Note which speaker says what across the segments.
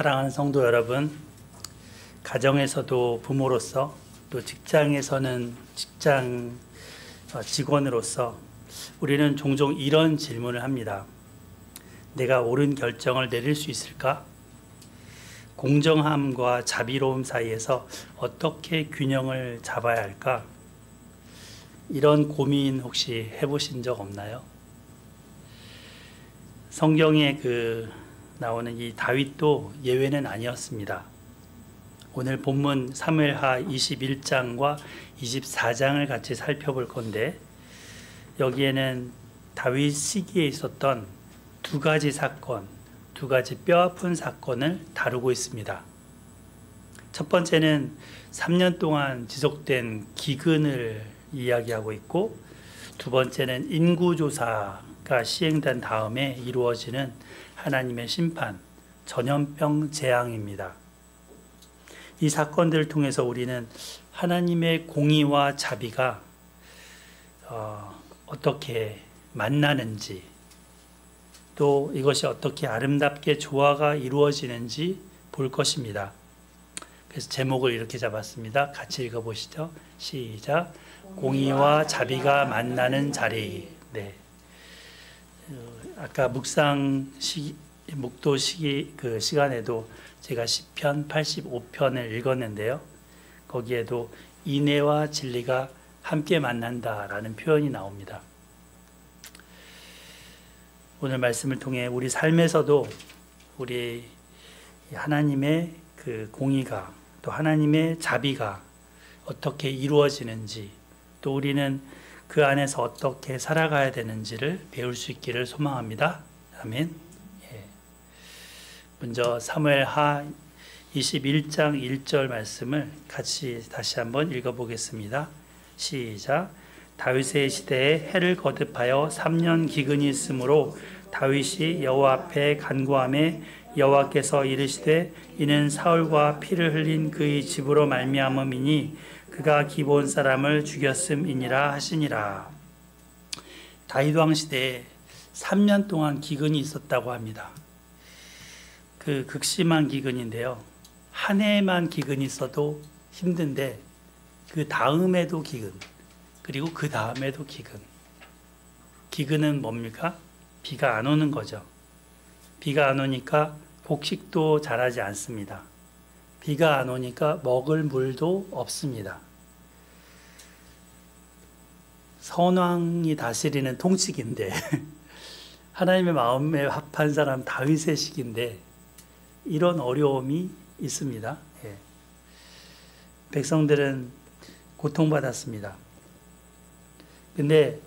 Speaker 1: 사랑하는 성도 여러분, 가정에서도 부모로서 또 직장에서는 직원으로서 우리는 종종 이런 질문을 합니다. 내가 옳은 결정을 내릴 수 있을까? 공정함과 자비로움 사이에서 어떻게 균형을 잡아야 할까? 이런 고민 혹시 해보신 적 없나요? 성경에 나오는 이 다윗도 예외는 아니었습니다. 오늘 본문 사무엘하 21장과 24장을 같이 살펴볼 건데, 여기에는 다윗 시기에 있었던 두 가지 사건, 두 가지 뼈아픈 사건을 다루고 있습니다. 첫 번째는 3년 동안 지속된 기근을 이야기하고 있고, 두 번째는 인구조사가 시행된 다음에 이루어지는 하나님의 심판, 전염병 재앙입니다. 이 사건들을 통해서 우리는 하나님의 공의와 자비가 어떻게 만나는지, 또 이것이 어떻게 아름답게 조화가 이루어지는지 볼 것입니다. 그래서 제목을 이렇게 잡았습니다. 같이 읽어보시죠. 시작. 공의와 자비가 만나는 자리. 네. 아까 목도 시간에도 제가 시편 85편을 읽었는데요. 거기에도 인애와 진리가 함께 만난다라는 표현이 나옵니다. 오늘 말씀을 통해 우리 삶에서도 우리 하나님의 공의가, 또 하나님의 자비가 어떻게 이루어지는지, 또 우리는 그 안에서 어떻게 살아가야 되는지를 배울 수 있기를 소망합니다. 아멘. 예. 먼저 사무엘하 21장 1절 말씀을 같이 다시 한번 읽어보겠습니다. 시작. 다윗의 시대에 해를 거듭하여 3년 기근이 있으므로 다윗이 여호와 앞에 간구하매 여호와께서 이르시되 이는 사울과 피를 흘린 그의 집으로 말미암음이니 그가 기브온 사람을 죽였음이니라 하시니라. 다윗 왕 시대에 3년 동안 기근이 있었다고 합니다. 극심한 기근인데요. 한 해만 기근이 있어도 힘든데 그 다음에도 기근, 그리고 그 다음에도 기근. 기근은 뭡니까? 비가 안 오는 거죠. 비가 안 오니까 곡식도 자라지 않습니다. 비가 안 오니까 먹을 물도 없습니다. 선왕이 다스리는 통치기인데 하나님의 마음에 합한 사람 다윗의 시기인데 이런 어려움이 있습니다. 예. 백성들은 고통받았습니다. 근데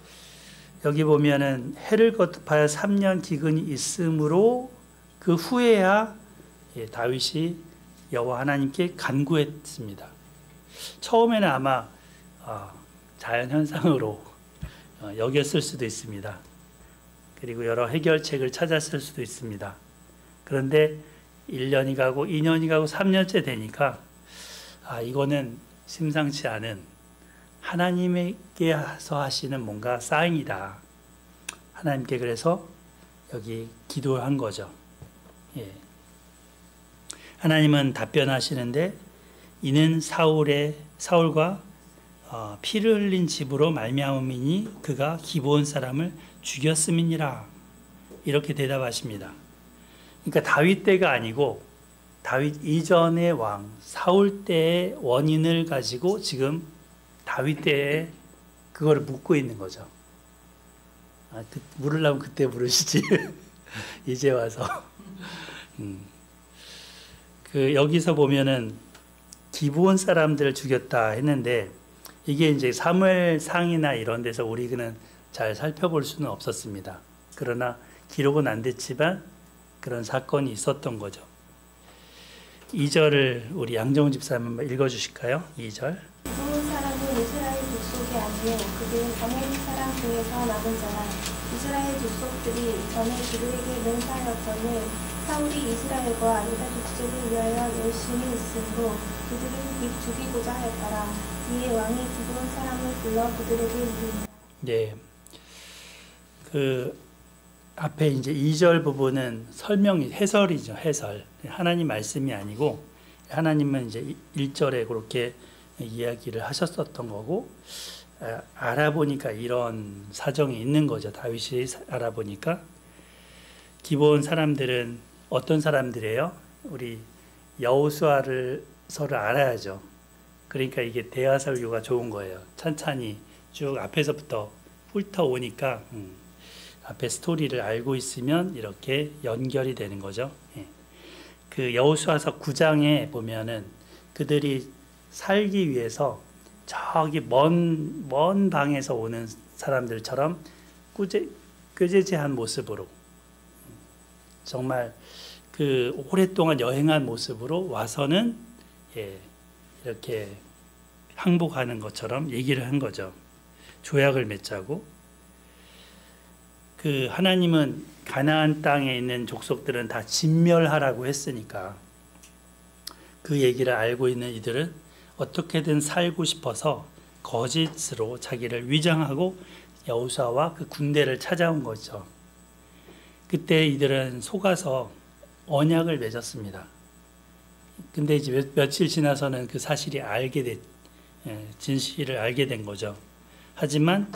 Speaker 1: 여기 보면은 해를 거듭하여 3년 기근이 있으므로 그 후에야 다윗이 여호와 하나님께 간구했습니다. 처음에는 아마 자연현상으로 여겼을 수도 있습니다. 그리고 여러 해결책을 찾았을 수도 있습니다. 그런데 1년이 가고 2년이 가고 3년째 되니까 이거는 심상치 않은 하나님께서 하시는 뭔가 사인이다. 하나님께 그래서 여기 기도한 거죠. 예. 하나님은 답변하시는데 이는 사울과 피를 흘린 집으로 말미암음이니 그가 기브온 사람을 죽였음이니라. 이렇게 대답하십니다. 그러니까 다윗 때가 아니고 다윗 이전의 왕 사울 때의 원인을 가지고 지금 다윗 때에 그거를 묻고 있는 거죠. 물으려면 그때 물으시지. 이제 와서. 여기서 보면은 기브온 사람들을 죽였다 했는데 이게 이제 사무엘상이나 이런 데서 우리는 잘 살펴볼 수는 없었습니다. 그러나 기록은 안 됐지만 그런 사건이 있었던 거죠. 2절을 우리 양정훈 집사님 한번 읽어주실까요? 2절.
Speaker 2: 기브온 사람은 이스라엘 족속이 아니요 그들은 아모리 사람 중에서 남은 자라. 이스라엘 족속들이 전에 그들에게 맹세하였거늘 사울이 이스라엘과 유다 족속을 위하여 열심히 있으므로 그들을 죽이고자 하였더라. 이에 왕이 기브온 사람을 불러 그들에게 이르니라.
Speaker 1: 네. 앞에 이제 2절 부분은 해설이죠. 해설. 하나님 말씀이 아니고 하나님은 이제 1절에 그렇게 이야기를 하셨었던 거고, 알아보니까 이런 사정이 있는 거죠. 다윗이 알아보니까. 기본 사람들은 어떤 사람들이에요? 우리 여호수아를 서로 알아야죠. 그러니까 이게 대화 설교가 좋은 거예요. 찬찬히 쭉 앞에서부터 훑어오니까 앞에 스토리를 알고 있으면 이렇게 연결이 되는 거죠. 그 여호수아서 9장에 보면은 그들이 살기 위해서 저기 먼 방에서 오는 사람들처럼 꾀죄죄한 모습으로, 정말 그 오랫동안 여행한 모습으로 와서는 이렇게 항복하는 것처럼 얘기를 한 거죠. 조약을 맺자고. 그 하나님은 가나안 땅에 있는 족속들은 다 진멸하라고 했으니까 그 얘기를 알고 있는 이들은 어떻게든 살고 싶어서 거짓으로 자기를 위장하고 여호수아와 그 군대를 찾아온 거죠. 그때 이들은 속아서 언약을 맺었습니다. 근데 이제 며칠 지나서는 그 사실이 진실을 알게 된 거죠. 하지만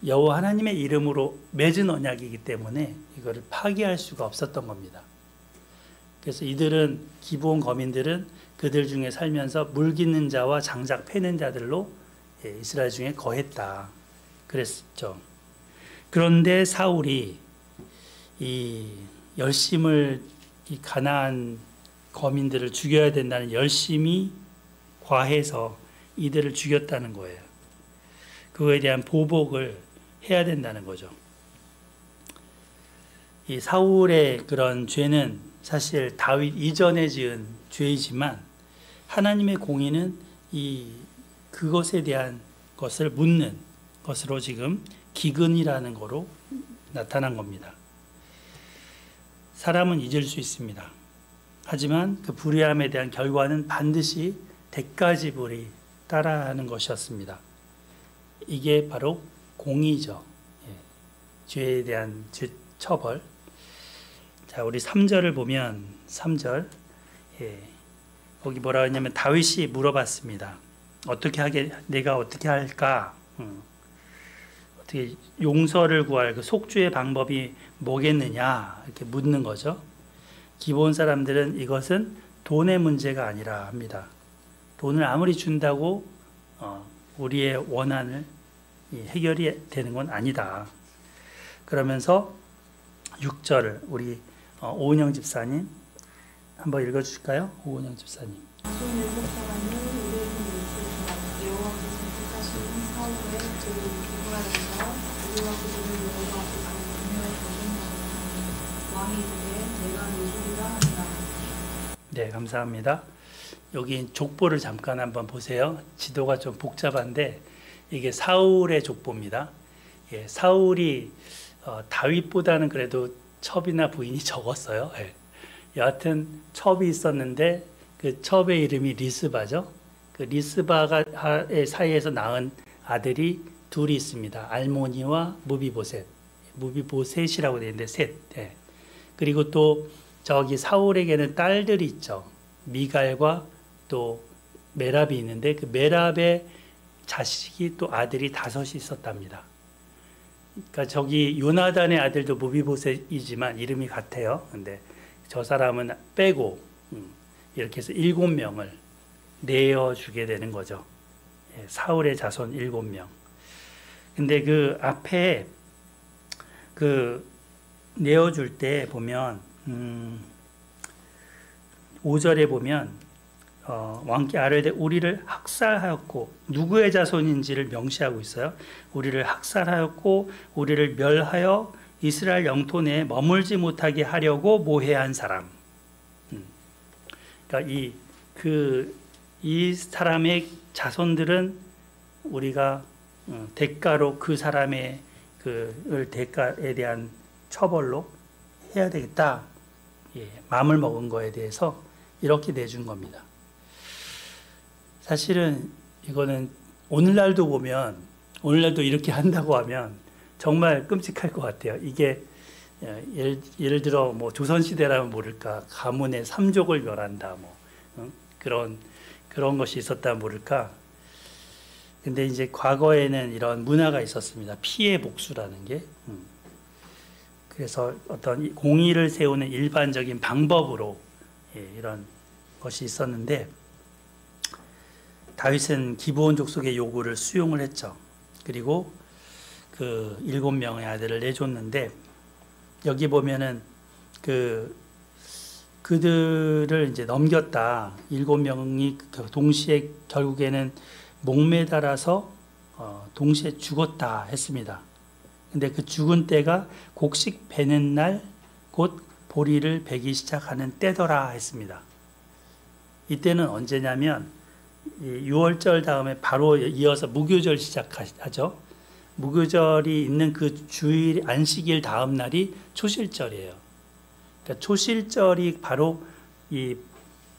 Speaker 1: 여호와 하나님의 이름으로 맺은 언약이기 때문에 이거를 파기할 수가 없었던 겁니다. 그래서 이들은, 기브온 거민들은 그들 중에 살면서 물깃는 자와 장작 패는 자들로 이스라엘 중에 거했다 그랬죠. 그런데 사울이 이 열심을, 이 가나안 거민들을 죽여야 된다는 열심이 과해서 이들을 죽였다는 거예요. 그거에 대한 보복을 해야 된다는 거죠. 이 사울의 그런 죄는 사실 다윗 이전에 지은 죄이지만 하나님의 공의는 그것에 대한 것을 묻는 것으로 지금 기근이라는 거로 나타난 겁니다. 사람은 잊을 수 있습니다. 하지만 그 불의함에 대한 결과는 반드시 대가지불이 따라하는 것이었습니다. 이게 바로 공의죠. 죄에 대한 처벌. 자, 우리 3절을 보면 3절, 거기 뭐라 했냐면 다윗이 물어봤습니다. 내가 어떻게 할까? 어떻게 용서를 구할 그 속죄의 방법이 뭐겠느냐? 이렇게 묻는 거죠. 기본 사람들은 이것은 돈의 문제가 아니라 합니다. 돈을 아무리 준다고 우리의 원한을 해결이 되는 건 아니다. 그러면서 6절을 우리 오은영 집사님 한번 읽어주실까요? 오은영 집사님. 네, 감사합니다. 여기 족보를 잠깐 한번 보세요. 지도가 좀 복잡한데 이게 사울의 족보입니다. 사울이 다윗보다는 그래도 첩이나 부인이 적었어요. 여하튼 첩이 있었는데 그 첩의 이름이 리스바죠. 그 리스바가 사이에서 낳은 아들이 둘이 있습니다. 알모니와 무비보셋이라고 되어 있는데 셋. 그리고 또 저기 사울에게는 딸들이 있죠. 미갈과 또 메랍이 있는데 그 메랍의 자식이 또 아들이 5이 있었답니다. 그러니까 저기 요나단의 아들도 무비보셋이지만 이름이 같아요. 근데 저 사람은 빼고 이렇게 해서 7명을 내어주게 되는 거죠. 사울의 자손 7명. 근데 그 앞에 그 내어줄 때 보면 5절에 보면 왕께 아뢰되 우리를 학살하였고 누구의 자손인지를 명시하고 있어요. 우리를 학살하였고 우리를 멸하여 이스라엘 영토 내에 머물지 못하게 하려고 모해한 사람. 그러니까 이 사람의 자손들은 우리가 대가로 그 사람의 대가에 대한 처벌로 해야 되겠다. 마음을 먹은 거에 대해서 이렇게 내준 겁니다. 사실은 이거는 오늘날도 보면, 오늘날도 이렇게 한다고 하면 정말 끔찍할 것 같아요. 이게 예를 들어 뭐 조선시대라면 모를까, 가문의 삼족을 멸한다, 뭐 그런 것이 있었다면 모를까. 근데 이제 과거에는 이런 문화가 있었습니다. 피해 복수라는 게. 그래서 어떤 공의를 세우는 일반적인 방법으로 이런 것이 있었는데, 다윗은 기브온 족속의 요구를 수용을 했죠. 그리고 그 7명의 아들을 내줬는데, 여기 보면은 그들을 이제 넘겼다. 7명이 동시에 결국에는 목매달아서 동시에 죽었다 했습니다. 근데 그 죽은 때가 곡식 베는 날 곧 보리를 베기 시작하는 때더라 했습니다. 이때는 언제냐면 6월절 다음에 바로 이어서 무교절 시작하죠. 무교절이 있는 그 주일 안식일 다음 날이 초실절이에요. 그러니까 초실절이 바로 이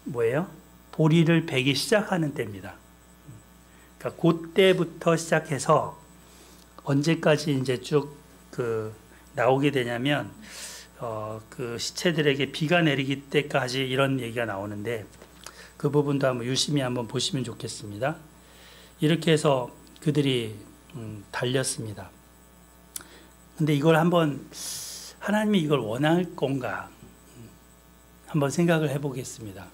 Speaker 1: 뭐예요? 보리를 베기 시작하는 때입니다. 그러니까 그때부터 시작해서 언제까지 이제 쭉 나오게 되냐면 그 시체들에게 비가 내리기 때까지 이런 얘기가 나오는데, 그 부분도 한번 유심히 한번 보시면 좋겠습니다. 이렇게 해서 그들이 달렸습니다. 근데 이걸 한번 하나님이 이걸 원할 건가 한번 생각을 해보겠습니다.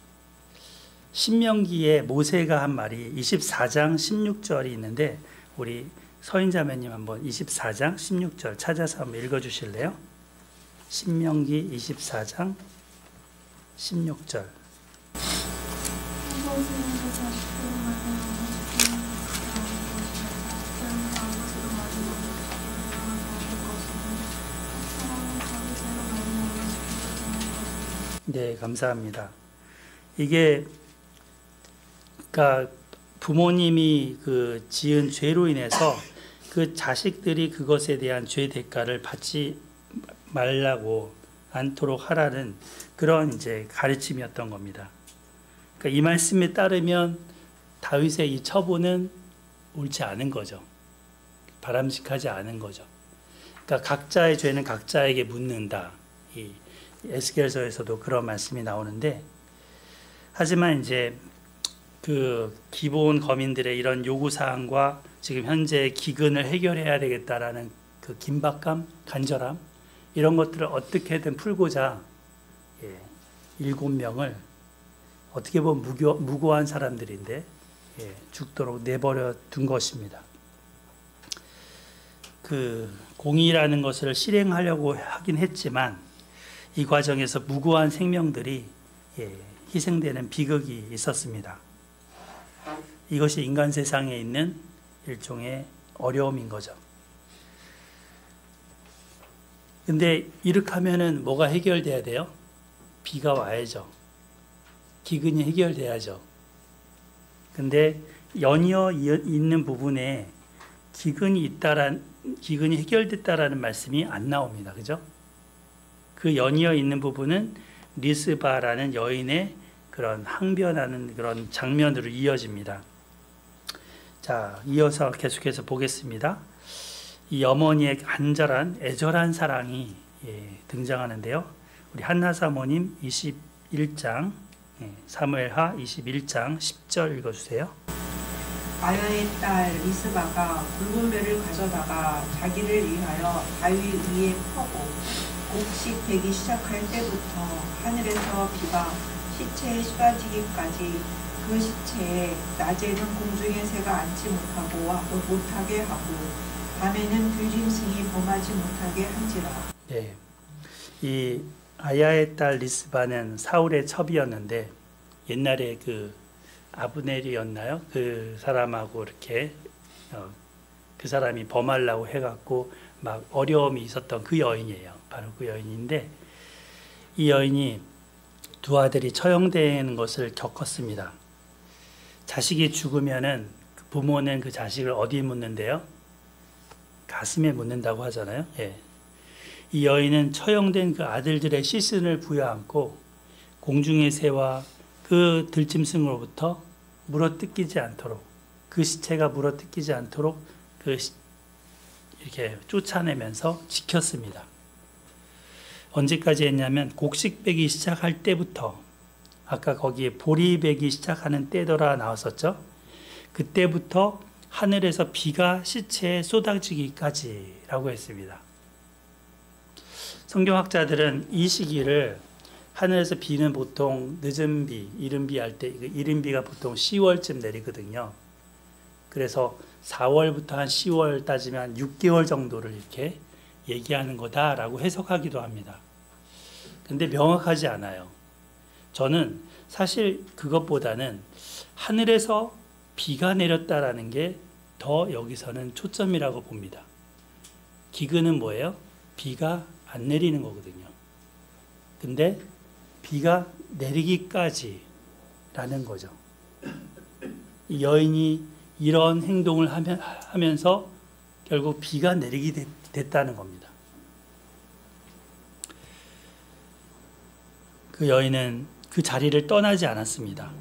Speaker 1: 신명기에 모세가 한 말이 24장 16절이 있는데, 우리 서인자매님 한번 24장 16절 찾아서 한번 읽어주실래요? 신명기 24장 16절. 네, 감사합니다. 이게 그러니까 부모님이 그 지은 죄로 인해서 그 자식들이 그것에 대한 죄 대가를 받지 말라고 않도록 하라는 그런 이제 가르침이었던 겁니다. 그러니까 이 말씀에 따르면 다윗의 이 처분은 옳지 않은 거죠. 바람직하지 않은 거죠. 그러니까 각자의 죄는 각자에게 묻는다. 이 에스겔서에서도 그런 말씀이 나오는데, 하지만 이제 그 기본 거민들의 이런 요구사항과 지금 현재 기근을 해결해야 되겠다라는 그 긴박감, 간절함, 이런 것들을 어떻게든 풀고자 7명을 어떻게 보면 무고한 사람들인데 죽도록 내버려 둔 것입니다. 그 공의라는 것을 실행하려고 하긴 했지만 이 과정에서 무고한 생명들이 희생되는 비극이 있었습니다. 이것이 인간 세상에 있는 일종의 어려움인 거죠. 근데 이렇게 하면은 뭐가 해결돼야 돼요? 비가 와야죠. 기근이 해결돼야죠. 근데 연이어 있는 부분에 기근이 해결됐다라는 말씀이 안 나옵니다. 그죠? 그 연이어 있는 부분은 리스바라는 여인의 그런 항변하는 그런 장면으로 이어집니다. 자, 이어서 계속해서 보겠습니다. 이 어머니의 간절한 애절한 사랑이 등장하는데요. 우리 한나 사모님 21장, 사무엘하 21장 10절 읽어주세요.
Speaker 3: 아야의 딸 리스바가 굵은 벼를 가져다가 자기를 위하여 다윗 위에 펴고 곡식 베기 시작할 때부터 하늘에서 비가 시체에 쏟아지기까지 그 시체에 낮에는 공중의 새가 앉지 못하게 하고 밤에는 들짐승이 범하지 못하게 한지라.
Speaker 1: 네, 이 아야의 딸 리스바는 사울의 첩이었는데 옛날에 그 아브넬이었나요? 그 사람하고 이렇게 그 사람이 범하려고 해갖고 막 어려움이 있었던 그 여인이에요. 바로 그 여인인데, 이 여인이 두 아들이 처형되는 것을 겪었습니다. 자식이 죽으면은 부모는 그 자식을 어디에 묻는데요? 가슴에 묻는다고 하잖아요. 예. 이 여인은 처형된 그 아들들의 시신을 부여안고 공중의 새와 그 들짐승으로부터 물어뜯기지 않도록, 그 시체가 물어뜯기지 않도록 이렇게 쫓아내면서 지켰습니다. 언제까지 했냐면 곡식배기 시작할 때부터, 아까 거기에 보리배기 시작하는 때더라 나왔었죠. 그때부터 하늘에서 비가 시체에 쏟아지기까지라고 했습니다. 성경학자들은 이 시기를, 하늘에서 비는 보통 늦은 비, 이른 비 할 때, 이른 비가 보통 10월쯤 내리거든요. 그래서 4월부터 한 10월 따지면 6개월 정도를 이렇게 얘기하는 거다라고 해석하기도 합니다. 근데 명확하지 않아요. 저는 사실 그것보다는 하늘에서 비가 내렸다라는 게 더 여기서는 초점이라고 봅니다. 기근은 뭐예요? 비가 안 내리는 거거든요. 근데 비가 내리기까지라는 거죠. 이 여인이 이런 행동을 하면서 결국 비가 내리게 됐다는 겁니다. 그 여인은 그 자리를 떠나지 않았습니다.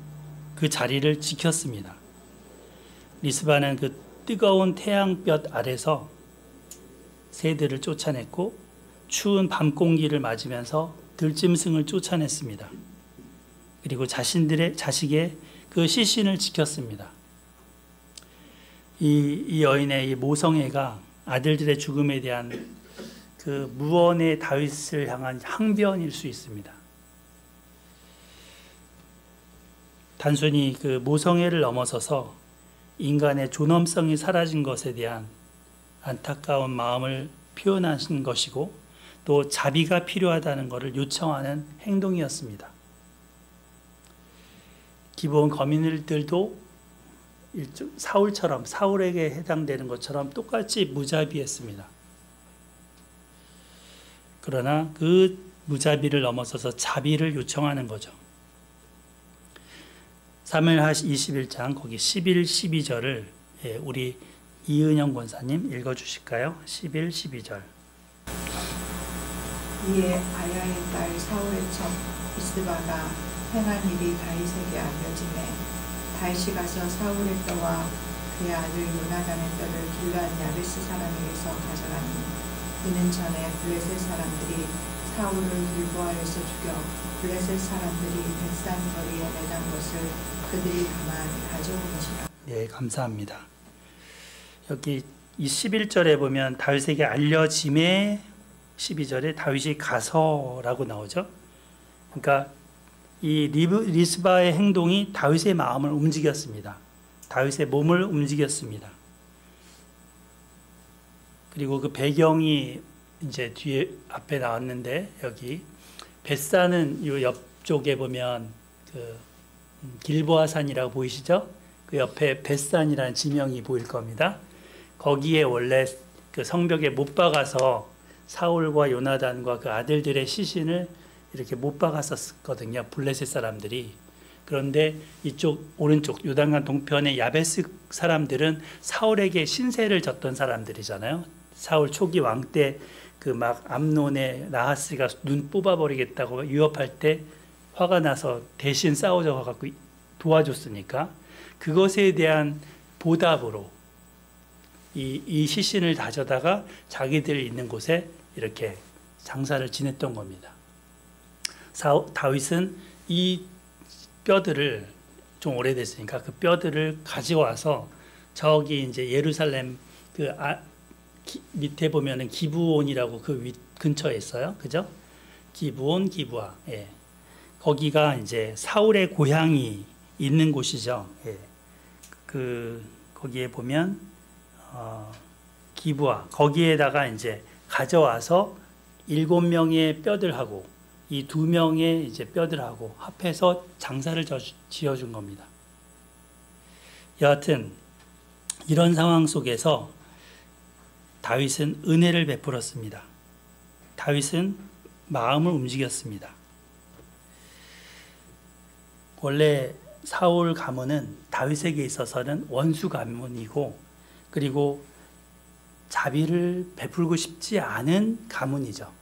Speaker 1: 그 자리를 지켰습니다. 리스바는 그 뜨거운 태양볕 아래서 새들을 쫓아냈고 추운 밤 공기를 맞으면서 들짐승을 쫓아냈습니다. 그리고 자식의 그 시신을 지켰습니다. 이 여인의 이 모성애가 아들들의 죽음에 대한 그 무언의 다윗을 향한 항변일 수 있습니다. 단순히 그 모성애를 넘어서서 인간의 존엄성이 사라진 것에 대한 안타까운 마음을 표현하신 것이고, 또 자비가 필요하다는 것을 요청하는 행동이었습니다. 기본 거민들도 사울처럼, 사울에게 해당되는 것처럼 똑같이 무자비했습니다. 그러나 그 무자비를 넘어서서 자비를 요청하는 거죠. 사무엘하 21장 거기 11, 12절을 우리 이은영 권사님 읽어주실까요? 11, 12절.
Speaker 3: 이에 아야의 딸 사울의 첩 미스바가 행한 일이 다윗에게 알려지매 다윗이 가서 사울의 뼈와 그의 아들 요나단의 뼈를 길르앗 야베스 사람에게서 가져가니 이는 전에 블레셋 사람들이 사울을 길보아에서 죽여 블레셋 사람들이 벳산 거리에 매단 것을 그들이 가만히 가져온 것이라.
Speaker 1: 네, 감사합니다. 여기 이 11절에 보면 다윗에게 알려짐에 12절에 다윗이 가서라고 나오죠. 그러니까 이 리스바의 행동이 다윗의 마음을 움직였습니다. 다윗의 몸을 움직였습니다. 그리고 그 배경이 이제 뒤에 앞에 나왔는데, 여기 벳산은 이 옆쪽에 보면 그 길보아산이라고 보이시죠? 그 옆에 벳산이라는 지명이 보일 겁니다. 거기에 원래 그 성벽에 못 박아서 사울과 요나단과 그 아들들의 시신을 이렇게 못 박았었거든요, 블레셋 사람들이. 그런데 이쪽 오른쪽 요단강 동편의 야베스 사람들은 사울에게 신세를 졌던 사람들이잖아요. 사울 초기 왕 때 그 막 암논의 나하스가 눈 뽑아버리겠다고 위협할 때 화가 나서 대신 싸우자 와갖고 도와줬으니까, 그것에 대한 보답으로 이 시신을 다져다가 자기들 있는 곳에 이렇게 장사를 지냈던 겁니다. 다윗은 이 뼈들을, 좀 오래됐으니까 그 뼈들을 가지고 와서 저기 이제 예루살렘 그 밑에 보면은 기브온이라고 그 근처에 있어요. 그죠? 기브온, 기브아. 예. 거기가 이제 사울의 고향이 있는 곳이죠. 예. 거기에 보면 기브아, 거기에다가 이제 가져와서 7명의 뼈들하고 이 2명의 이제 뼈들하고 합해서 장사를 지어준 겁니다. 여하튼 이런 상황 속에서 다윗은 은혜를 베풀었습니다. 다윗은 마음을 움직였습니다. 원래 사울 가문은 다윗에게 있어서는 원수 가문이고, 그리고 자비를 베풀고 싶지 않은 가문이죠.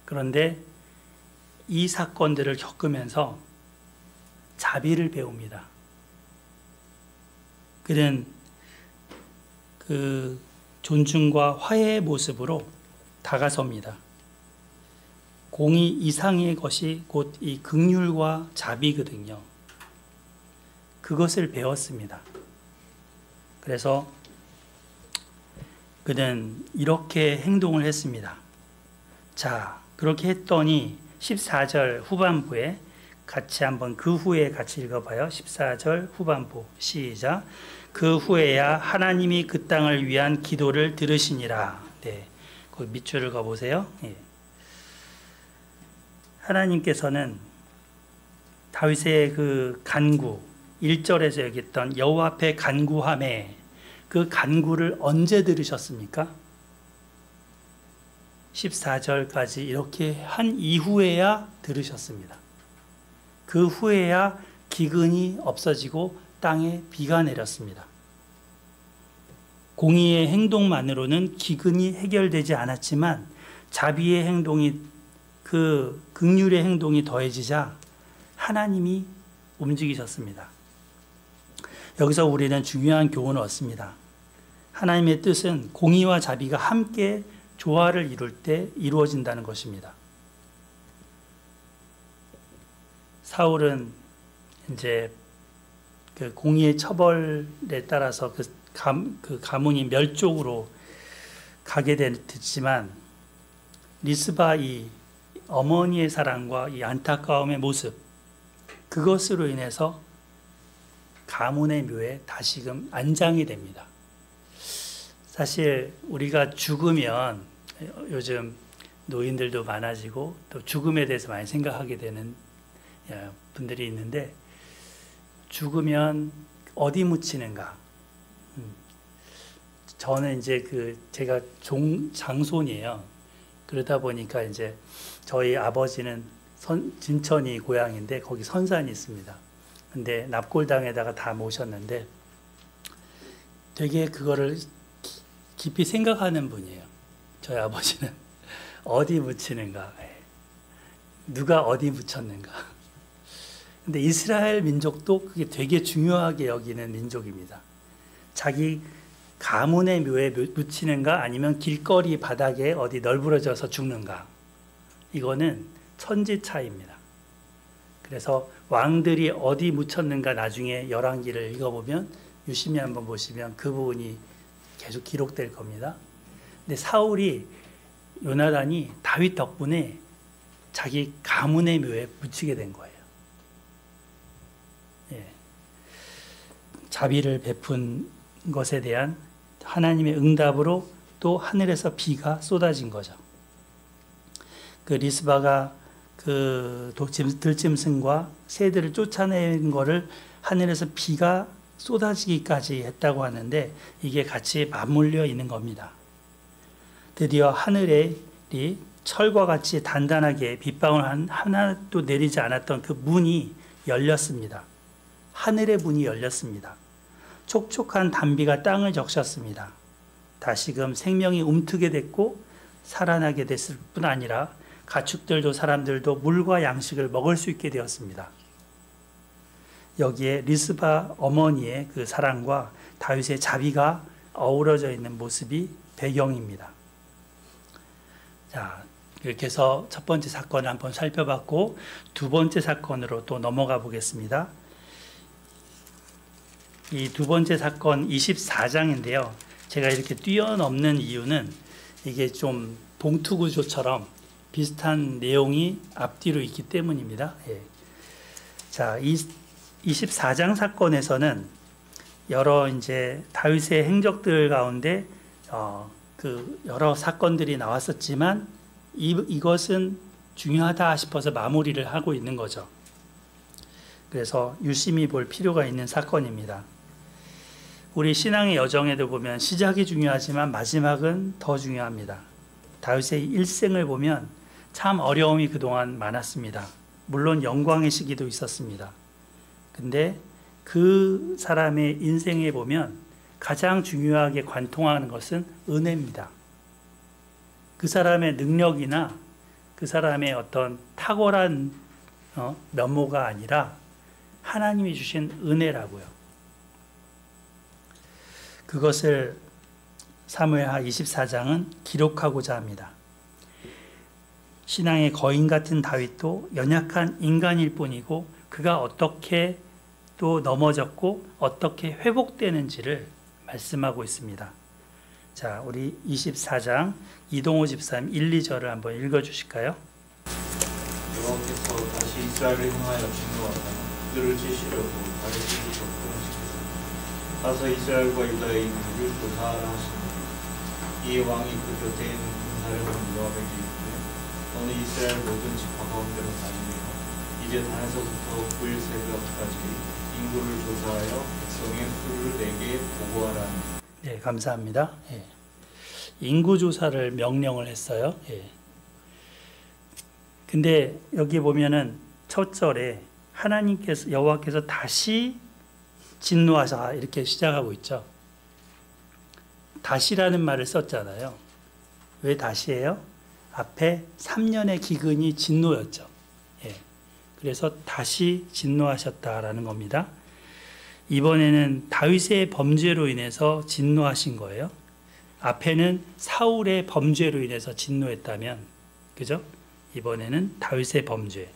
Speaker 1: 그런데 이 사건들을 겪으면서 자비를 배웁니다. 그는 그 존중과 화해의 모습으로 다가섭니다. 공의 이상의 것이 곧 이 긍휼과 자비거든요. 그것을 배웠습니다. 그래서 그는 이렇게 행동을 했습니다. 자, 그렇게 했더니 14절 후반부에 같이 한번 그 후에 같이 읽어봐요. 14절 후반부 시작. 그 후에야 하나님이 그 땅을 위한 기도를 들으시니라. 네, 그 밑줄을 그어보세요. 예. 하나님께서는 다윗의 그 간구 1절에서 얘기했던 여호와 앞에 간구함에 그 간구를 언제 들으셨습니까? 14절까지 이렇게 한 이후에야 들으셨습니다. 그 후에야 기근이 없어지고 땅에 비가 내렸습니다. 공의의 행동만으로는 기근이 해결되지 않았지만 자비의 행동이 그 긍휼의 행동이 더해지자 하나님이 움직이셨습니다. 여기서 우리는 중요한 교훈을 얻습니다. 하나님의 뜻은 공의와 자비가 함께 조화를 이룰 때 이루어진다는 것입니다. 사울은 이제 그 공의의 처벌에 따라서 그 가문이 멸족으로 가게 됐지만 리스바 이 어머니의 사랑과 이 안타까움의 모습, 그것으로 인해서 가문의 묘에 다시금 안장이 됩니다. 사실 우리가 죽으면 요즘 노인들도 많아지고 또 죽음에 대해서 많이 생각하게 되는 분들이 있는데, 죽으면 어디 묻히는가? 저는 이제 제가 장손이에요. 그러다 보니까 이제 저희 아버지는 진천이 고향인데 거기 선산이 있습니다. 근데 납골당에다가 다 모셨는데 되게 그거를 깊이 생각하는 분이에요. 저희 아버지는 어디 묻히는가? 누가 어디 묻혔는가? 근데 이스라엘 민족도 그게 되게 중요하게 여기는 민족입니다. 자기 가문의 묘에 묻히는가 아니면 길거리 바닥에 어디 널브러져서 죽는가, 이거는 천지 차이입니다. 그래서 왕들이 어디 묻혔는가 나중에 열왕기를 읽어보면 유심히 한번 보시면 그 부분이 계속 기록될 겁니다. 근데 사울이 요나단이 다윗 덕분에 자기 가문의 묘에 묻히게 된 거예요. 예. 자비를 베푼 것에 대한 하나님의 응답으로 또 하늘에서 비가 쏟아진 거죠. 그 리스바가 그 들짐승과 새들을 쫓아낸 거를 하늘에서 비가 쏟아지기까지 했다고 하는데 이게 같이 맞물려 있는 겁니다. 드디어 하늘에 철과 같이 단단하게 빗방울 하나도 내리지 않았던 그 문이 열렸습니다. 하늘의 문이 열렸습니다. 촉촉한 단비가 땅을 적셨습니다. 다시금 생명이 움트게 됐고 살아나게 됐을 뿐 아니라 가축들도 사람들도 물과 양식을 먹을 수 있게 되었습니다. 여기에 리스바 어머니의 그 사랑과 다윗의 자비가 어우러져 있는 모습이 배경입니다. 자, 이렇게 해서 첫 번째 사건을 한번 살펴봤고 두 번째 사건으로 또 넘어가 보겠습니다. 이 두 번째 사건 24장인데요. 제가 이렇게 뛰어넘는 이유는 이게 좀 봉투 구조처럼 비슷한 내용이 앞뒤로 있기 때문입니다. 예. 자, 24장 사건에서는 여러 이제 다윗의 행적들 가운데 그 여러 사건들이 나왔었지만 이것은 중요하다 싶어서 마무리를 하고 있는 거죠. 그래서 유심히 볼 필요가 있는 사건입니다. 우리 신앙의 여정에도 보면 시작이 중요하지만 마지막은 더 중요합니다. 다윗의 일생을 보면 참 어려움이 그동안 많았습니다. 물론 영광의 시기도 있었습니다. 근데 그 사람의 인생에 보면 가장 중요하게 관통하는 것은 은혜입니다. 그 사람의 능력이나 그 사람의 어떤 탁월한 면모가 아니라 하나님이 주신 은혜라고요. 그것을 사무엘하 24장은 기록하고자 합니다. 신앙의 거인 같은 다윗도 연약한 인간일 뿐이고 그가 어떻게 또 넘어졌고 어떻게 회복되는지를 말씀하고 있습니다. 자, 우리 24장 이동호 집사님 1, 2절을 한번 읽어주실까요?
Speaker 4: 여호와께서 다시 이스라엘을 향하여 진노하사 그들을 치시려고 다윗에게 적동시키사 가서 이스라엘과 유다의 인구를 조사하라 하시니 이에 왕이 그 곁에 있는 군사령은 요압에게 이르되 너는 이스라엘 모든 지파 가운데로 다니며 이제 단에서부터 9일 새벽까지 인구를 조사하여 백성의 수를 내게 보고하라.
Speaker 1: 네, 감사합니다. 예. 인구 조사를 명령을 했어요. 예. 근데 여기 보면은 첫 절에 하나님께서 여호와께서 다시 진노하사 이렇게 시작하고 있죠. 다시라는 말을 썼잖아요. 왜 다시예요? 앞에 3년의 기근이 진노였죠. 예. 그래서 다시 진노하셨다라는 겁니다. 이번에는 다윗의 범죄로 인해서 진노하신 거예요. 앞에는 사울의 범죄로 인해서 진노했다면, 그죠? 이번에는 다윗의 범죄.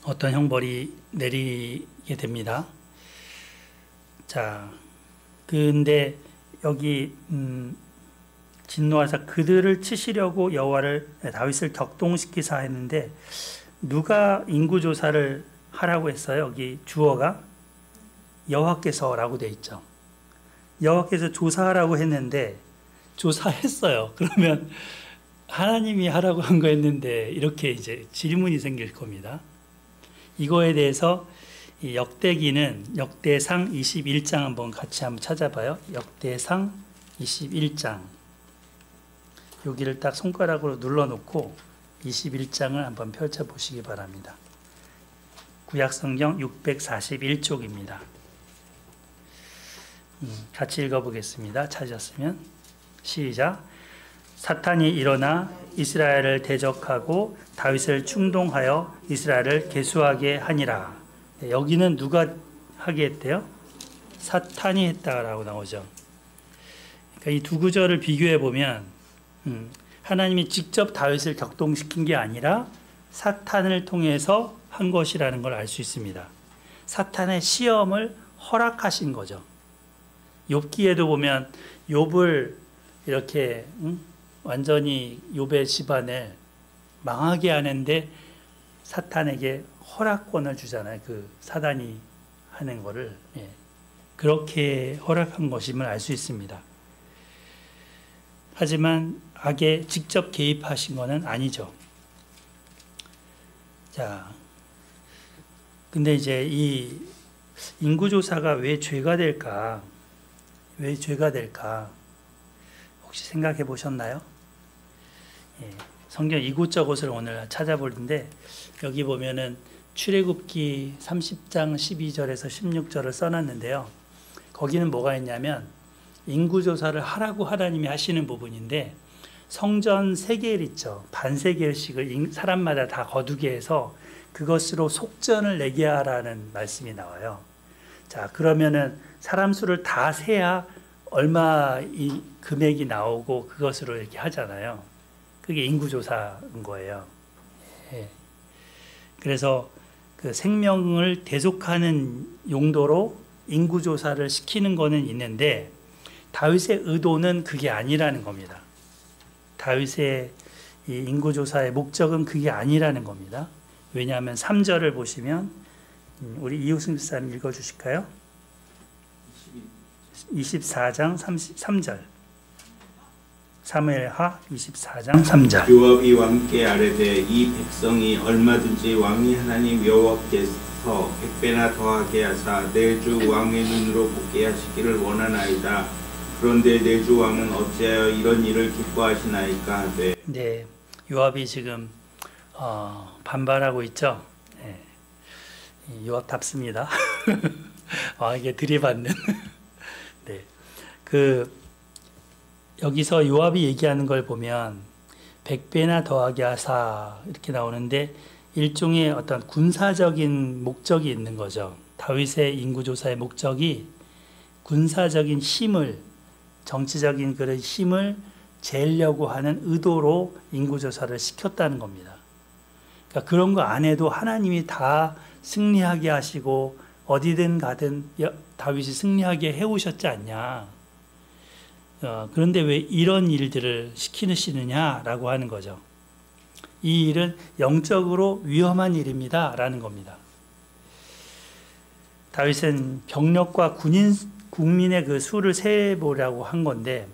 Speaker 1: 어떤 형벌이 내리게 됩니다. 자, 근데 여기 진노하사 그들을 치시려고 다윗을 격동시키사 했는데 누가 인구조사를 하라고 했어요? 여기 주어가 여호와께서라고 돼 있죠. 여호와께서 조사하라고 했는데 조사했어요. 그러면 하나님이 하라고 한 거였는데 이렇게 이제 질문이 생길 겁니다. 이거에 대해서 이 역대기는 역대상 21장 한번 같이 한번 찾아봐요. 역대상 21장. 여기를 딱 손가락으로 눌러놓고 21장을 한번 펼쳐보시기 바랍니다. 구약성경 641쪽입니다. 같이 읽어보겠습니다. 찾으셨으면 시작. 사탄이 일어나 이스라엘을 대적하고 다윗을 충동하여 이스라엘을 계수하게 하니라. 네, 여기는 누가 하게 했대요? 사탄이 했다라고 나오죠. 그러니까 이 두 구절을 비교해 보면 하나님이 직접 다윗을 격동시킨 게 아니라 사탄을 통해서 한 것이라는 걸 알 수 있습니다. 사탄의 시험을 허락하신 거죠. 욥기에도 보면 욥을 이렇게 완전히 욥의 집안을 망하게 하는데 사탄에게 허락권을 주잖아요. 그 사단이 하는 거를. 예. 그렇게 허락한 것임을 알 수 있습니다. 하지만 악에 직접 개입하신 것은 아니죠. 자, 근데 이제 이 인구조사가 왜 죄가 될까? 왜 죄가 될까? 혹시 생각해 보셨나요? 예, 성경 이곳저곳을 오늘 찾아보는데 여기 보면은 출애굽기 30장 12절에서 16절을 써놨는데요. 거기는 뭐가 있냐면 인구조사를 하라고 하나님이 하시는 부분인데 성전 세겔 있죠. 반세겔씩을 사람마다 다 거두게 해서 그것으로 속전을 내게 하라는 말씀이 나와요. 자, 그러면은 사람 수를 다 세야 얼마 이 금액이 나오고 그것으로 이렇게 하잖아요. 그게 인구조사인 거예요. 예. 그래서 그 생명을 대속하는 용도로 인구조사를 시키는 거는 있는데 다윗의 의도는 그게 아니라는 겁니다. 다윗의 이 인구조사의 목적은 그게 아니라는 겁니다. 왜냐하면 3절을 보시면 우리 이우승 집사님 읽어주실까요? 24장 3절 사무엘하 24장 3절
Speaker 5: 요압이 왕께 아뢰되 이 백성이 얼마든지 왕이 하나님 여호와께서 100배나 더하게 하사 내 주 왕의 눈으로 보게 하시기를 원하나이다. 그런데 내 주 왕은 어찌하여 이런 일을 기뻐하시나이까 하되.
Speaker 1: 네, 요압이 지금 반발하고 있죠. 네. 요압답습니다. 왕에게 들이받는. 네, 여기서 요압이 얘기하는 걸 보면 100배나 더하게 하사 이렇게 나오는데 일종의 어떤 군사적인 목적이 있는 거죠. 다윗의 인구조사의 목적이 군사적인 힘을, 정치적인 그런 힘을 재려고 하는 의도로 인구조사를 시켰다는 겁니다. 그러니까 그런 거 안 해도 하나님이 다 승리하게 하시고 어디든 가든 다윗이 승리하게 해오셨지 않냐. 그런데 왜 이런 일들을 시키시느냐라고 하는 거죠. 이 일은 영적으로 위험한 일입니다 라는 겁니다. 다윗은 병력과 국민의 그 수를 세보려고 한 건데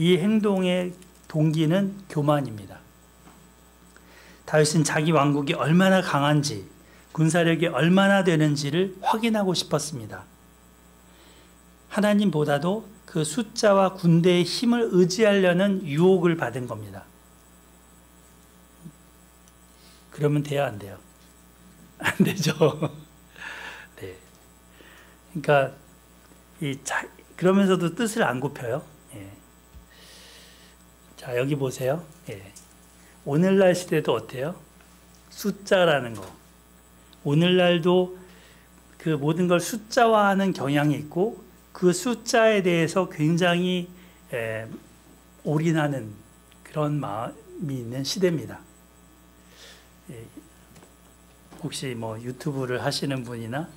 Speaker 1: 이 행동의 동기는 교만입니다. 다윗은 자기 왕국이 얼마나 강한지 군사력이 얼마나 되는지를 확인하고 싶었습니다. 하나님보다도 그 숫자와 군대의 힘을 의지하려는 유혹을 받은 겁니다. 그러면 돼요, 안 돼요? 안 되죠. 네. 그러니까 그러면서도 뜻을 안 굽혀요. 예. 자, 여기 보세요. 예. 오늘날 시대도 어때요? 숫자라는 거. 오늘날도 그 모든 걸 숫자화하는 경향이 있고 그 숫자에 대해서 굉장히 올인하는 그런 마음이 있는 시대입니다. 예. 혹시 뭐 유튜브를 하시는 분이나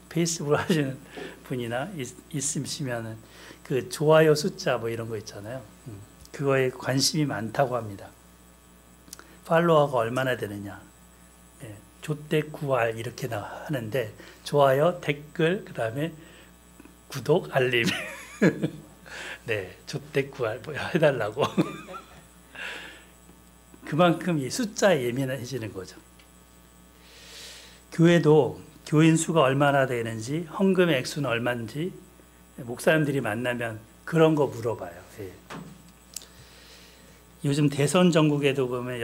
Speaker 1: 페이스북을 하시는 분이나 있으시면은 그 좋아요 숫자 뭐 이런 거 있잖아요. 그거에 관심이 많다고 합니다. 팔로워가 얼마나 되느냐. 예. 조댓구알 이렇게 하는데 좋아요, 댓글, 그 다음에 구독, 알림. 네, 조댓구알 뭐 해달라고. 그만큼 이 숫자에 예민해지는 거죠. 교회도 교인 수가 얼마나 되는지, 헌금의 액수는 얼마인지 목사님들이 만나면 그런 거 물어봐요. 예. 요즘 대선 전국에도 보면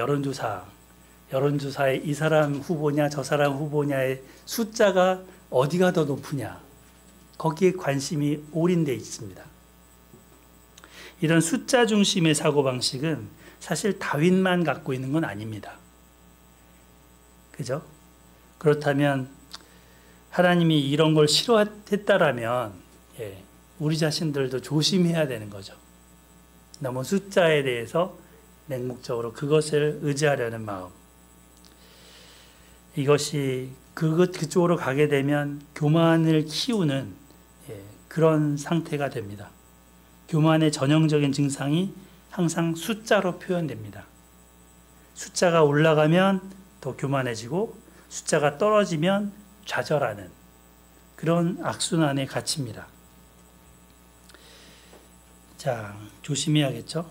Speaker 1: 여론조사에 이 사람 후보냐 저 사람 후보냐의 숫자가 어디가 더 높으냐 거기에 관심이 올인되어 있습니다. 이런 숫자 중심의 사고방식은 사실 다윗만 갖고 있는 건 아닙니다. 그죠? 그렇다면 하나님이 이런 걸 싫어했다라면 우리 자신들도 조심해야 되는 거죠. 너무 숫자에 대해서 맹목적으로 그것을 의지하려는 마음. 이것이 그쪽으로 가게 되면 교만을 키우는 그런 상태가 됩니다. 교만의 전형적인 증상이 항상 숫자로 표현됩니다. 숫자가 올라가면 더 교만해지고 숫자가 떨어지면 좌절하는 그런 악순환에 갇힙니다. 자, 조심해야겠죠.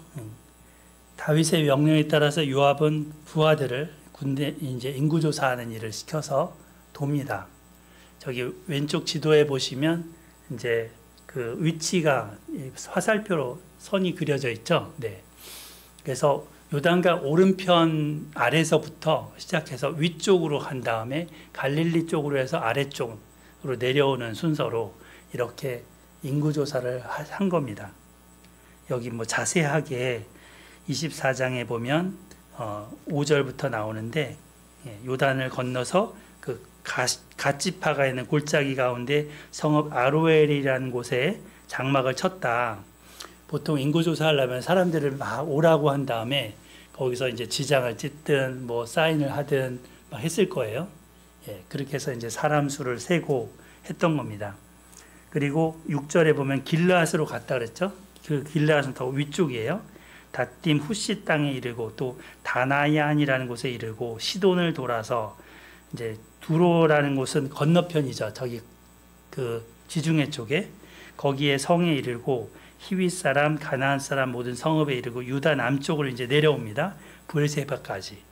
Speaker 1: 다윗의 명령에 따라서 요압은 부하들을 군대 이제 인구조사하는 일을 시켜서 돕니다. 저기 왼쪽 지도에 보시면 이제 그 위치가 화살표로 선이 그려져 있죠. 네. 그래서 요단강 오른편 아래서부터 시작해서 위쪽으로 간 다음에 갈릴리 쪽으로 해서 아래쪽으로 내려오는 순서로 이렇게 인구조사를 한 겁니다. 여기 뭐 자세하게 24장에 보면 5절부터 나오는데 요단을 건너서 그 갓지파가 있는 골짜기 가운데 성읍 아로엘이라는 곳에 장막을 쳤다. 보통 인구조사하려면 사람들을 막 오라고 한 다음에 거기서 이제 지장을 찢든 뭐 사인을 하든 막 했을 거예요. 그렇게 해서 이제 사람 수를 세고 했던 겁니다. 그리고 6절에 보면 길르앗으로 갔다 그랬죠. 그 길르앗은 더 위쪽이에요. 다팀 후시 땅에 이르고 또 다나얀이라는 곳에 이르고 시돈을 돌아서 이제 두로라는 곳은 건너편이죠. 저기 그 지중해 쪽에 거기에 성에 이르고 히윗 사람, 가나안 사람 모든 성읍에 이르고 유다 남쪽으로 이제 내려옵니다. 브엘세바까지.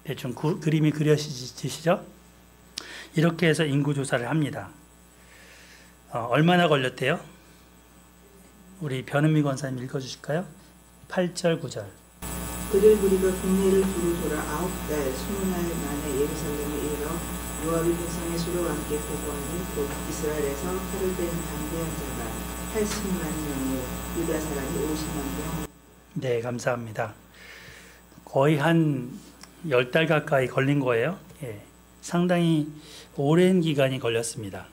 Speaker 1: 대충 그림이 그려지시죠? 이렇게 해서 인구 조사를 합니다. 얼마나 걸렸대요? 우리 변은미 권사님 읽어주실까요? 8절, 9절.
Speaker 3: 그들 무리가 국내를 두루 돌아 9달 20날 만에 예루살렘에 이르러 요압이 백성의 수로 함께 보고하니 곧 이스라엘에서 칼을 뺀 담대한 자가 80만 명이요 유다 사람이 50만 명.
Speaker 1: 네, 감사합니다. 거의 한 10달 가까이 걸린 거예요. 상당히 오랜 기간이 걸렸습니다.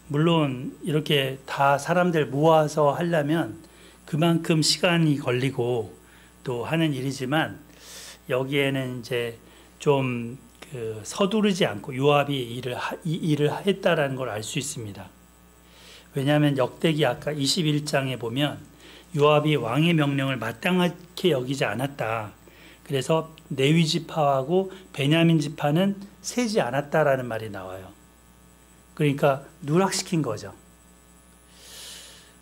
Speaker 1: 물론 이렇게 다 사람들 모아서 하려면 그만큼 시간이 걸리고 또 하는 일이지만 여기에는 이제 좀 서두르지 않고 요압이 이 일을 했다라는 걸 알 수 있습니다. 왜냐하면 역대기 아까 21장에 보면 요압이 왕의 명령을 마땅하게 여기지 않았다. 그래서 레위 지파하고 베냐민 지파는 세지 않았다라는 말이 나와요. 그러니까 누락시킨 거죠.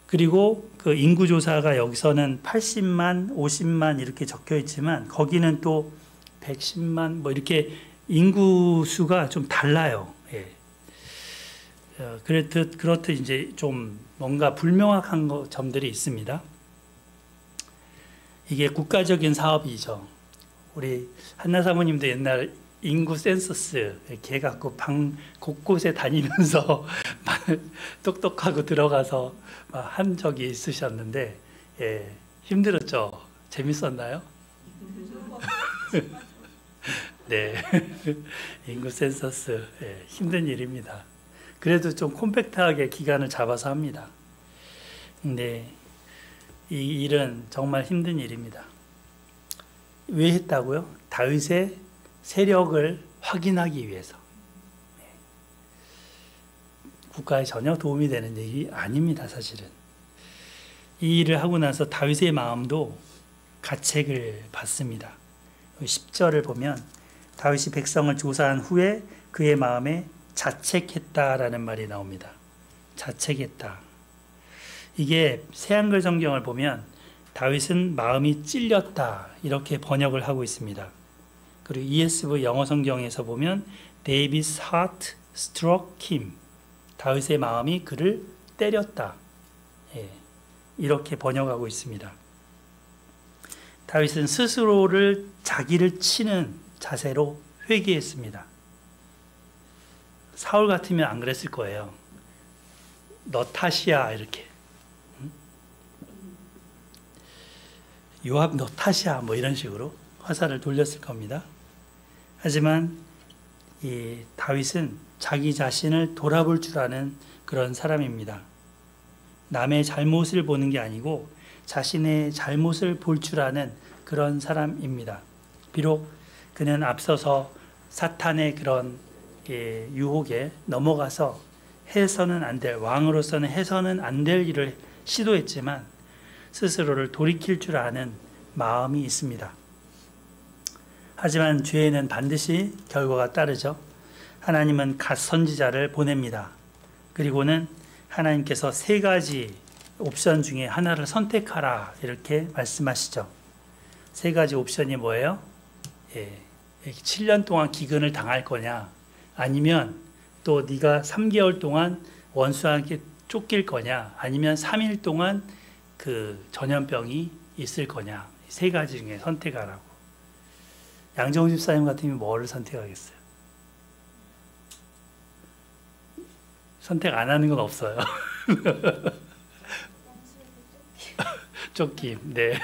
Speaker 1: 그리고 그 인구조사가 여기서는 80만, 50만 이렇게 적혀 있지만 거기는 또 110만 뭐 이렇게 인구수가 좀 달라요. 예. 그렇듯 이제 좀 뭔가 불명확한 점들이 있습니다. 이게 국가적인 사업이죠. 우리 한나 사모님도 옛날 인구 센서스 이렇게 해갖고 방 곳곳에 다니면서 똑똑하고 들어가서 한 적이 있으셨는데, 예, 힘들었죠? 재밌었나요? 네, 인구 센서스, 예, 힘든 일입니다. 그래도 좀 콤팩트하게 기간을 잡아서 합니다. 근데 이 일은 정말 힘든 일입니다. 왜 했다고요? 다윗의 세력을 확인하기 위해서. 국가에 전혀 도움이 되는 일이 아닙니다, 사실은. 이 일을 하고 나서 다윗의 마음도 가책을 받습니다. 10절을 보면 다윗이 백성을 조사한 후에 그의 마음에 자책했다라는 말이 나옵니다. 자책했다. 이게 새한글 성경을 보면 다윗은 마음이 찔렸다 이렇게 번역을 하고 있습니다. 그리고 ESV 영어 성경에서 보면 David's heart struck him. 다윗의 마음이 그를 때렸다. 예, 이렇게 번역하고 있습니다. 다윗은 스스로를 자기를 치는 자세로 회개했습니다. 사울 같으면 안 그랬을 거예요. 너 탓이야 이렇게. 요압 너 탓이야 뭐 이런 식으로 화살을 돌렸을 겁니다. 하지만 이 다윗은 자기 자신을 돌아볼 줄 아는 그런 사람입니다. 남의 잘못을 보는 게 아니고 자신의 잘못을 볼 줄 아는 그런 사람입니다. 비록 그는 앞서서 사탄의 그런 유혹에 넘어가서 해서는 안 될, 왕으로서는 해서는 안 될 일을 시도했지만 스스로를 돌이킬 줄 아는 마음이 있습니다. 하지만 죄에는 반드시 결과가 따르죠. 하나님은 갓 선지자를 보냅니다. 그리고는 하나님께서 3가지 옵션 중에 하나를 선택하라 이렇게 말씀하시죠. 3가지 옵션이 뭐예요? 7년 동안 기근을 당할 거냐, 아니면 또 네가 3개월 동안 원수와 함께 쫓길 거냐, 아니면 3일 동안 그 전염병이 있을 거냐. 3가지 중에 선택하라고. 양정우 집사님 같으면 뭐를 선택하겠어요? 선택 안 하는 건 없어요. 쫓김. 네.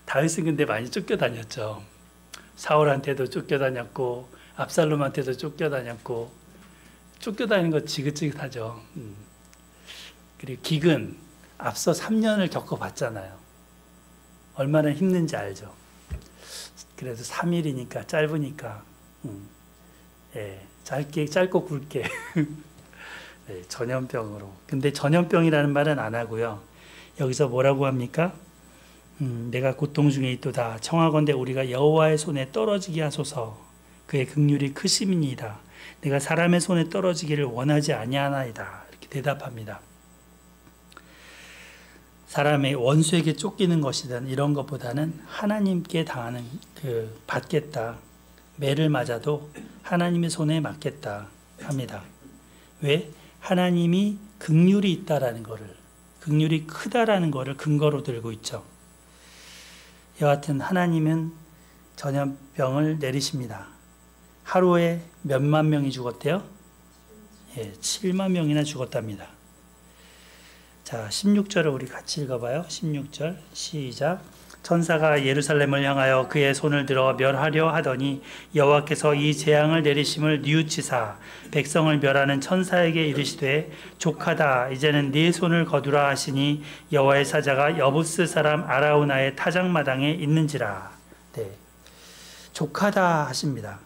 Speaker 1: 다윗은 근데 많이 쫓겨다녔죠. 사울한테도 쫓겨다녔고 압살롬한테도 쫓겨다녔고 쫓겨다니는 거 지긋지긋하죠. 그리고 기근 앞서 3년을 겪어봤잖아요. 얼마나 힘든지 알죠. 그래도 3일이니까 짧으니까 짧고 굵게 네, 전염병으로. 근데 전염병이라는 말은 안 하고요. 여기서 뭐라고 합니까? 내가 고통 중에 있도다. 청하건대 우리가 여호와의 손에 떨어지게 하소서. 그의 긍휼이 크심이니이다. 내가 사람의 손에 떨어지기를 원하지 아니하나이다. 이렇게 대답합니다. 사람의 원수에게 쫓기는 것이든 이런 것보다는 하나님께 당하는 받겠다. 매를 맞아도 하나님의 손에 맞겠다 합니다. 왜? 하나님이 긍휼이 있다라는 것을, 긍휼이 크다라는 것을 근거로 들고 있죠. 여하튼 하나님은 전염병을 내리십니다. 하루에 몇만 명이 죽었대요? 7만 명이나 죽었답니다. 자, 16절을 우리 같이 읽어봐요. 16절 시작. 천사가 예루살렘을 향하여 그의 손을 들어 멸하려 하더니 여호와께서 이 재앙을 내리심을 뉘우치사 백성을 멸하는 천사에게 이르시되 족하다 이제는 네 손을 거두라 하시니 여호와의 사자가 여부스 사람 아라우나의 타작마당에 있는지라. 네. 족하다 하십니다.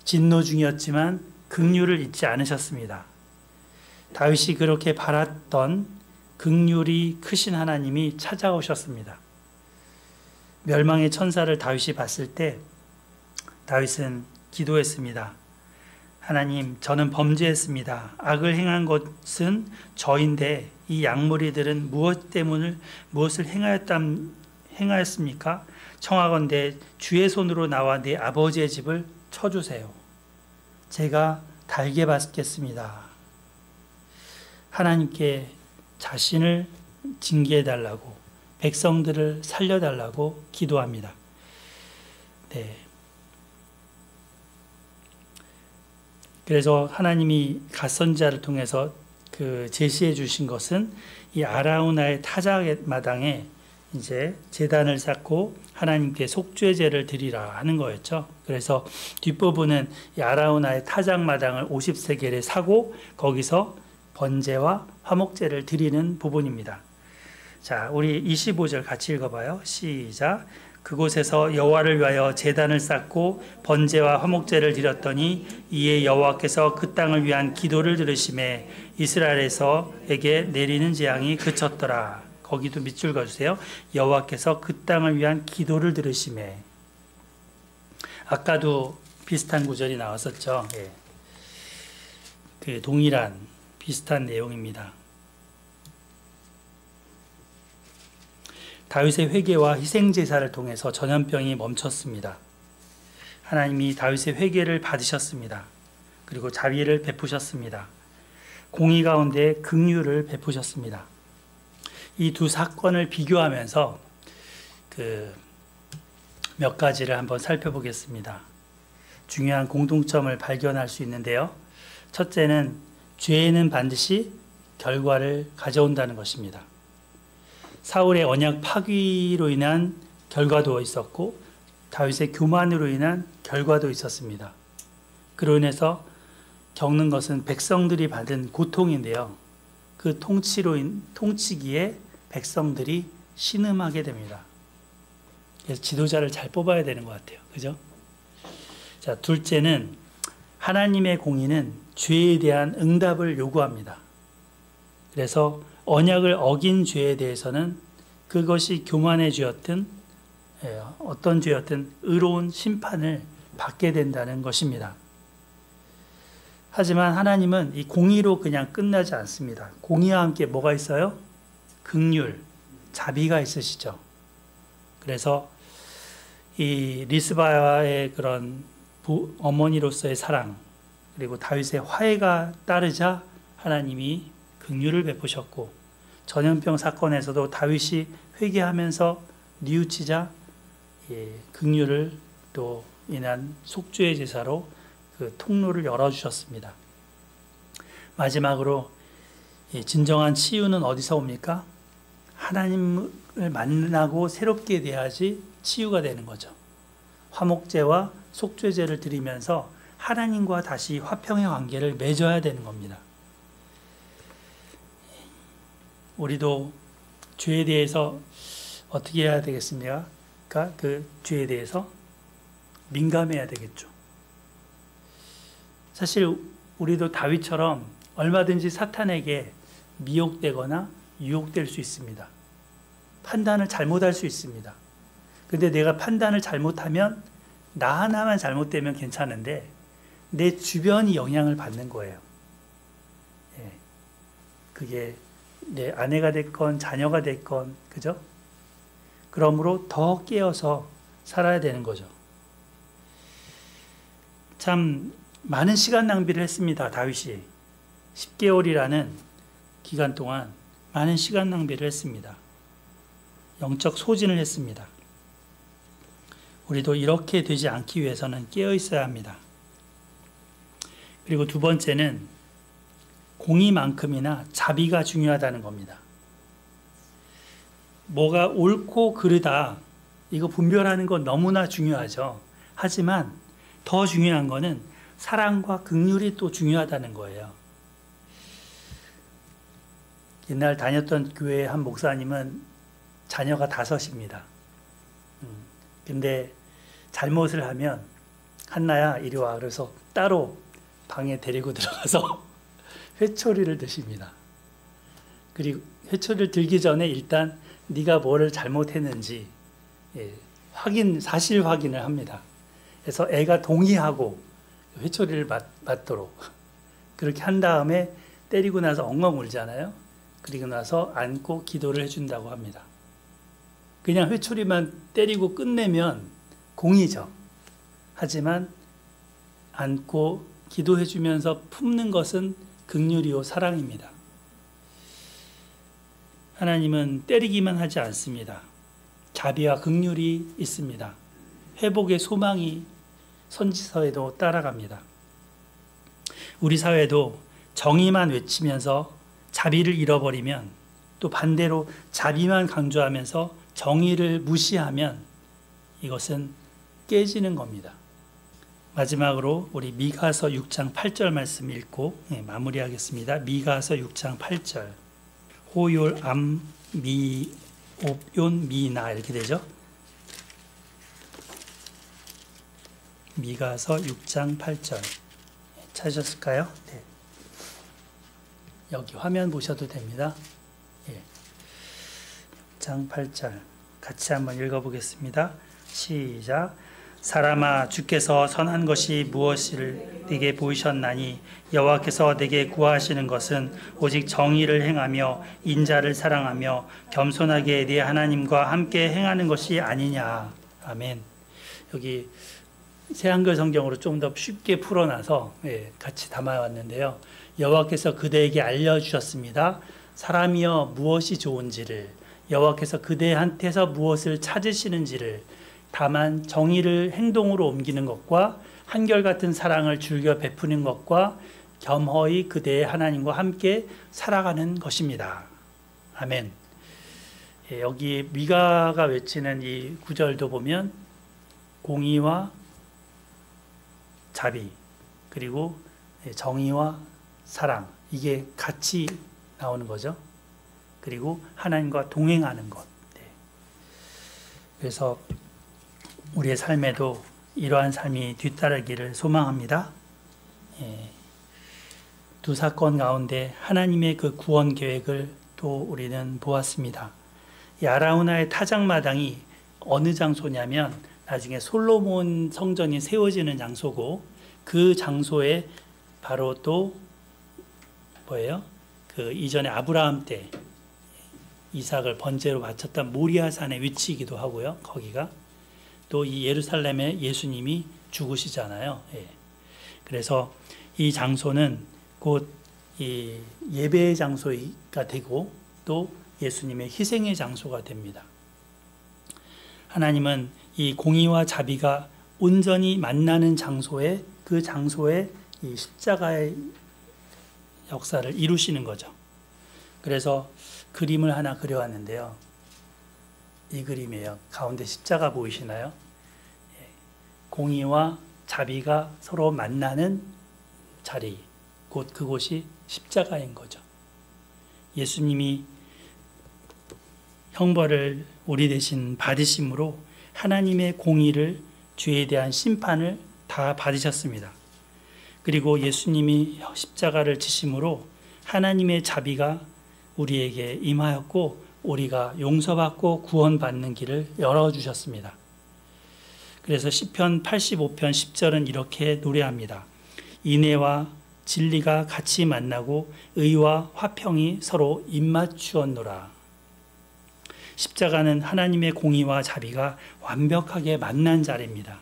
Speaker 1: 진노 중이었지만 긍휼을 잊지 않으셨습니다. 다윗이 그렇게 바랐던 긍휼이 크신 하나님이 찾아오셨습니다. 멸망의 천사를 다윗이 봤을 때 다윗은 기도했습니다. 하나님, 저는 범죄했습니다. 악을 행한 것은 저인데 이 양무리들은 무엇을 행하였습니까? 청하건대 주의 손으로 나와 내 아버지의 집을 쳐주세요. 제가 달게 받겠습니다. 하나님께 자신을 징계해달라고, 백성들을 살려달라고 기도합니다. 네. 그래서 하나님이 갓선지자를 통해서 그 제시해 주신 것은 이 아라우나의 타작마당에 이제 제단을 쌓고 하나님께 속죄 제를 드리라 하는 거였죠. 그래서 뒷부분은 이 아라우나의 타작마당을 50세겔에 사고 거기서 번제와 화목제를 드리는 부분입니다. 자, 우리 25절 같이 읽어봐요. 시작. 그곳에서 여호와를 위하여 제단을 쌓고 번제와 화목제를 드렸더니 이에 여호와께서 그 땅을 위한 기도를 들으심에 이스라엘에서에게 내리는 재앙이 그쳤더라. 거기도 밑줄 그어주세요. 여호와께서 그 땅을 위한 기도를 들으심에. 아까도 비슷한 구절이 나왔었죠. 예. 그 동일한 비슷한 내용입니다. 다윗의 회개와 희생제사를 통해서 전염병이 멈췄습니다. 하나님이 다윗의 회개를 받으셨습니다. 그리고 자비를 베푸셨습니다. 공의 가운데 긍휼을 베푸셨습니다. 이 두 사건을 비교하면서 몇 가지를 한번 살펴보겠습니다. 중요한 공통점을 발견할 수 있는데요. 첫째는 죄는 반드시 결과를 가져온다는 것입니다. 사울의 언약 파기로 인한 결과도 있었고 다윗의 교만으로 인한 결과도 있었습니다. 그로 인해서 겪는 것은 백성들이 받은 고통인데요. 그 통치기에 백성들이 신음하게 됩니다. 그래서 지도자를 잘 뽑아야 되는 것 같아요. 그죠? 자, 둘째는 하나님의 공의는 죄에 대한 응답을 요구합니다. 그래서 언약을 어긴 죄에 대해서는 그것이 교만의 죄였든 어떤 죄였든 의로운 심판을 받게 된다는 것입니다. 하지만 하나님은 이 공의로 그냥 끝나지 않습니다. 공의와 함께 뭐가 있어요? 긍휼, 자비가 있으시죠. 그래서 이 리스바의 그런 어머니로서의 사랑, 그리고 다윗의 화해가 따르자 하나님이 긍휼을 베푸셨고, 전염병 사건에서도 다윗이 회개하면서 뉘우치자 긍휼을 또 인한 속죄의 제사로 그 통로를 열어주셨습니다. 마지막으로 진정한 치유는 어디서 옵니까? 하나님을 만나고 새롭게 대하지 치유가 되는 거죠. 화목제와 속죄제를 드리면서 하나님과 다시 화평의 관계를 맺어야 되는 겁니다. 우리도 죄에 대해서 어떻게 해야 되겠습니까? 그 죄에 대해서 민감해야 되겠죠. 사실 우리도 다윗처럼 얼마든지 사탄에게 미혹되거나 유혹될 수 있습니다. 판단을 잘못할 수 있습니다. 근데 내가 판단을 잘못하면 나 하나만 잘못되면 괜찮은데 내 주변이 영향을 받는 거예요. 예. 그게 내 아내가 됐건 자녀가 됐건, 그죠? 그러므로 더 깨어서 살아야 되는 거죠. 참 많은 시간 낭비를 했습니다. 다윗이 10개월이라는 기간 동안 많은 시간 낭비를 했습니다. 영적 소진을 했습니다. 우리도 이렇게 되지 않기 위해서는 깨어 있어야 합니다. 그리고 두 번째는 공의만큼이나 자비가 중요하다는 겁니다. 뭐가 옳고 그르다 이거 분별하는 건 너무나 중요하죠. 하지만 더 중요한 거는 사랑과 긍휼이 또 중요하다는 거예요. 옛날 다녔던 교회 한 목사님은 자녀가 5입니다. 근데 잘못을 하면 한나야 이리 와 그래서 따로 방에 데리고 들어가서 회초리를 드십니다. 그리고 회초리를 들기 전에 일단 네가 뭐를 잘못했는지 사실 확인을 합니다. 그래서 애가 동의하고 회초리를 맞도록 그렇게 한 다음에 때리고 나서 엉엉 울잖아요. 그리고 나서 안고 기도를 해준다고 합니다. 그냥 회초리만 때리고 끝내면 공이죠. 하지만 안고 기도해주면서 품는 것은 긍휼이요 사랑입니다. 하나님은 때리기만 하지 않습니다. 자비와 긍휼이 있습니다. 회복의 소망이 선지서에도 따라갑니다. 우리 사회도 정의만 외치면서 자비를 잃어버리면 또 반대로 자비만 강조하면서 정의를 무시하면 이것은 깨지는 겁니다. 마지막으로 우리 미가서 6장 8절 말씀 읽고 마무리하겠습니다. 미가서 6장 8절 호율 암 미 옵연 미나 이렇게 되죠. 미가서 6장 8절 찾으셨을까요? 네. 여기 화면 보셔도 됩니다. 6장 8절 같이 한번 읽어보겠습니다. 시작. 사람아 주께서 선한 것이 무엇을 네게 보이셨나니 여호와께서 네게 구하시는 것은 오직 정의를 행하며 인자를 사랑하며 겸손하게 네 하나님과 함께 행하는 것이 아니냐. 아멘. 여기 새한글 성경으로 좀 더 쉽게 풀어놔서 같이 담아왔는데요. 여호와께서 그대에게 알려주셨습니다. 사람이여 무엇이 좋은지를, 여호와께서 그대한테서 무엇을 찾으시는지를, 다만 정의를 행동으로 옮기는 것과 한결같은 사랑을 즐겨 베푸는 것과 겸허히 그대의 하나님과 함께 살아가는 것입니다. 아멘. 여기 미가가 외치는 이 구절도 보면 공의와 자비 그리고 정의와 사랑 이게 같이 나오는 거죠. 그리고 하나님과 동행하는 것. 그래서 우리의 삶에도 이러한 삶이 뒤따르기를 소망합니다. 두 사건 가운데 하나님의 그 구원 계획을 또 우리는 보았습니다. 이 아라우나의 타작마당이 어느 장소냐면 나중에 솔로몬 성전이 세워지는 장소고 그 장소에 바로 또 뭐예요? 그 이전에 아브라함 때 이삭을 번제로 바쳤던 모리아산의 위치이기도 하고요. 거기가 또 이 예루살렘에 예수님이 죽으시잖아요. 그래서 이 장소는 곧 이 예배의 장소가 되고 또 예수님의 희생의 장소가 됩니다. 하나님은 이 공의와 자비가 온전히 만나는 장소에 그 장소에 이 십자가의 역사를 이루시는 거죠. 그래서 그림을 하나 그려왔는데요. 이 그림이에요. 가운데 십자가 보이시나요? 공의와 자비가 서로 만나는 자리, 곧 그곳이 십자가인 거죠. 예수님이 형벌을 우리 대신 받으심으로 하나님의 공의를, 죄에 대한 심판을 다 받으셨습니다. 그리고 예수님이 십자가를 지심으로 하나님의 자비가 우리에게 임하였고 우리가 용서받고 구원받는 길을 열어주셨습니다. 그래서 시편 85편 10절은 이렇게 노래합니다. 인애와 진리가 같이 만나고 의와 화평이 서로 입맞추었노라. 십자가는 하나님의 공의와 자비가 완벽하게 만난 자리입니다.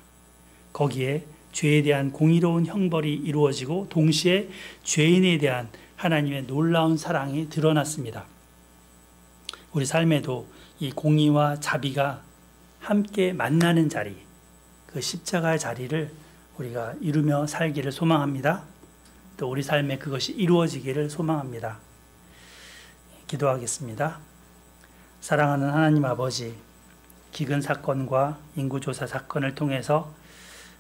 Speaker 1: 거기에 죄에 대한 공의로운 형벌이 이루어지고 동시에 죄인에 대한 하나님의 놀라운 사랑이 드러났습니다. 우리 삶에도 이 공의와 자비가 함께 만나는 자리, 그 십자가의 자리를 우리가 이루며 살기를 소망합니다. 또 우리 삶에 그것이 이루어지기를 소망합니다. 기도하겠습니다. 사랑하는 하나님 아버지, 기근 사건과 인구조사 사건을 통해서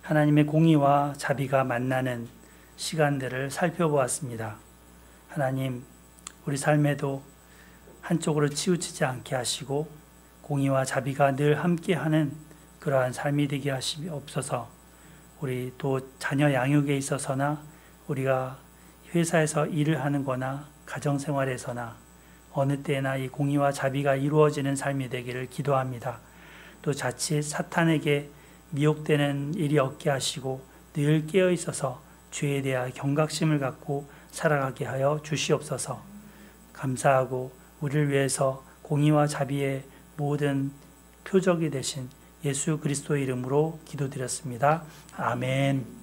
Speaker 1: 하나님의 공의와 자비가 만나는 시간들을 살펴보았습니다. 하나님, 우리 삶에도 한쪽으로 치우치지 않게 하시고 공의와 자비가 늘 함께하는 그러한 삶이 되게 하시옵소서. 우리 또 자녀 양육에 있어서나 우리가 회사에서 일을 하는 거나 가정생활에서나 어느 때나 이 공의와 자비가 이루어지는 삶이 되기를 기도합니다. 또 자칫 사탄에게 미혹되는 일이 없게 하시고 늘 깨어 있어서 죄에 대한 경각심을 갖고 살아가게 하여 주시옵소서. 감사하고 우리를 위해서 공의와 자비의 모든 표적이 되신 예수 그리스도의 이름으로 기도드렸습니다. 아멘.